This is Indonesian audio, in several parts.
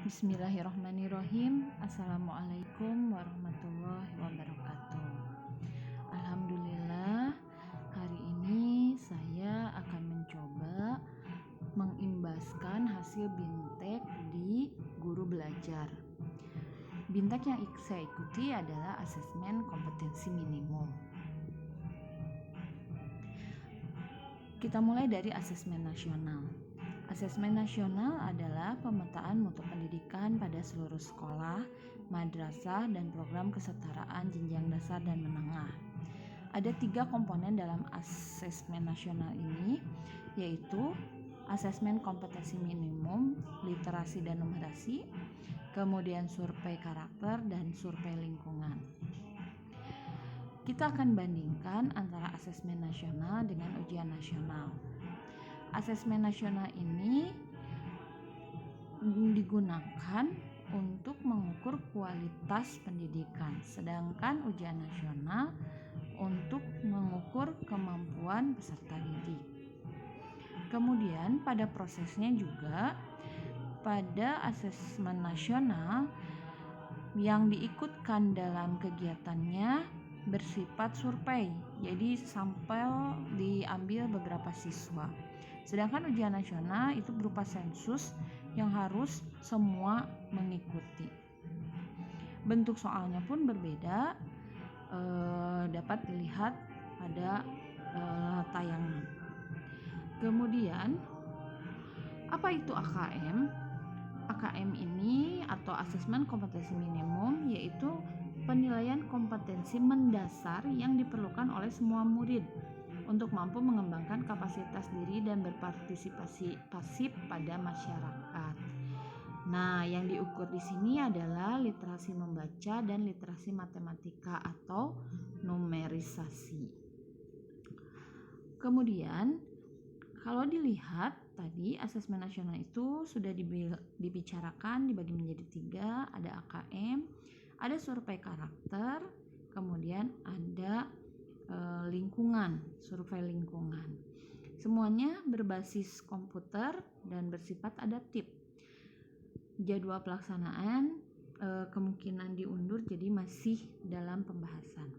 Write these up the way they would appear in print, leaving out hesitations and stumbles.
Bismillahirrahmanirrahim. Assalamualaikum warahmatullahi wabarakatuh. Alhamdulillah, hari ini saya akan mencoba mengimbaskan hasil bintek di guru belajar. Bintek yang saya ikuti adalah asesmen kompetensi minimum. Kita mulai dari asesmen nasional. Asesmen nasional adalah pemetaan mutu pendidikan pada seluruh sekolah, madrasah, dan program kesetaraan jenjang dasar dan menengah. Ada 3 komponen dalam asesmen nasional ini, yaitu asesmen kompetensi minimum, literasi dan numerasi, kemudian survei karakter, dan survei lingkungan. Kita akan bandingkan antara asesmen nasional dengan ujian nasional. Asesmen nasional ini digunakan untuk mengukur kualitas pendidikan, sedangkan ujian nasional untuk mengukur kemampuan peserta didik. Kemudian pada prosesnya juga, pada asesmen nasional yang diikutkan dalam kegiatannya bersifat survei, jadi sampel diambil beberapa siswa. Sedangkan ujian nasional itu berupa sensus yang harus semua mengikuti. Bentuk soalnya pun berbeda, dapat dilihat pada tayangan. Kemudian, apa itu AKM? AKM ini atau asesmen kompetensi minimum yaitu penilaian kompetensi mendasar yang diperlukan oleh semua murid untuk mampu mengembangkan kapasitas diri dan berpartisipasi pasif pada masyarakat. Nah, yang diukur di sini adalah literasi membaca dan literasi matematika atau numerisasi. Kemudian, kalau dilihat tadi asesmen nasional itu sudah dibicarakan, dibagi menjadi 3, ada AKM, ada survei karakter, kemudian ada lingkungan, survei lingkungan. Semuanya berbasis komputer dan bersifat adaptif. Jadwal pelaksanaan kemungkinan diundur, jadi masih dalam pembahasan.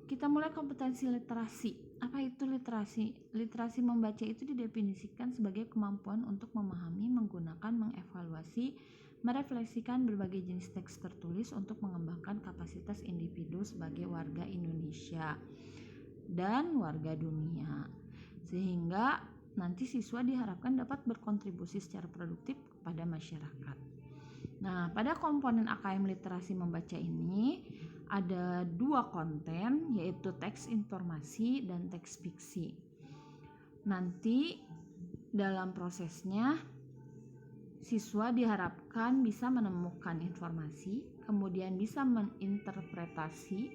Kita mulai kompetensi literasi. Apa itu literasi? Literasi membaca itu didefinisikan sebagai kemampuan untuk memahami, menggunakan, mengevaluasi, merefleksikan berbagai jenis teks tertulis untuk mengembangkan kapasitas individu sebagai warga Indonesia dan warga dunia, sehingga nanti siswa diharapkan dapat berkontribusi secara produktif kepada masyarakat. Nah, pada komponen AKM literasi membaca ini ada 2 konten, yaitu teks informasi dan teks fiksi. Nanti dalam prosesnya siswa diharapkan bisa menemukan informasi, kemudian bisa menginterpretasi,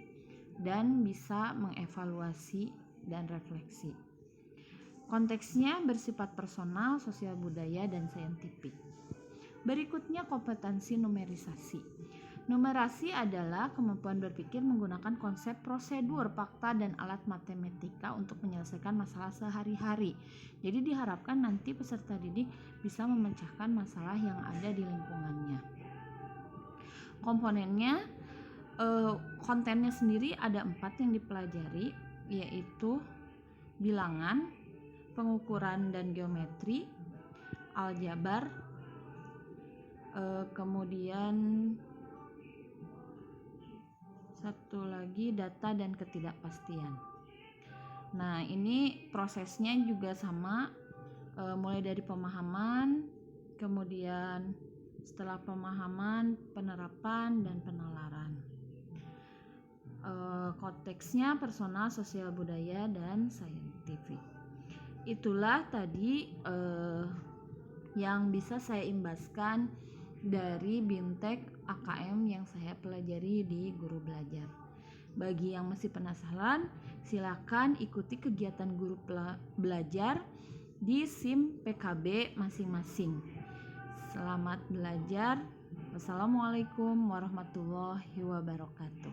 dan bisa mengevaluasi dan refleksi. Konteksnya bersifat personal, sosial budaya, dan saintifik. Berikutnya kompetensi numerisasi. Numerasi adalah kemampuan berpikir menggunakan konsep prosedur, fakta, dan alat matematika untuk menyelesaikan masalah sehari-hari. Jadi diharapkan nanti peserta didik bisa memecahkan masalah yang ada di lingkungannya. Komponennya, kontennya sendiri ada 4 yang dipelajari, yaitu bilangan, pengukuran dan geometri, aljabar, kemudian satu lagi data dan ketidakpastian. Nah, ini prosesnya juga sama, mulai dari pemahaman, kemudian setelah pemahaman, penerapan, dan penalaran. Konteksnya personal, sosial budaya, dan saintifik. Itulah tadi yang bisa saya imbaskan dari bintek AKM yang saya pelajari di guru belajar. Bagi yang masih penasaran, silakan ikuti kegiatan guru belajar di SIM PKB masing-masing. Selamat belajar. Wassalamualaikum warahmatullahi wabarakatuh.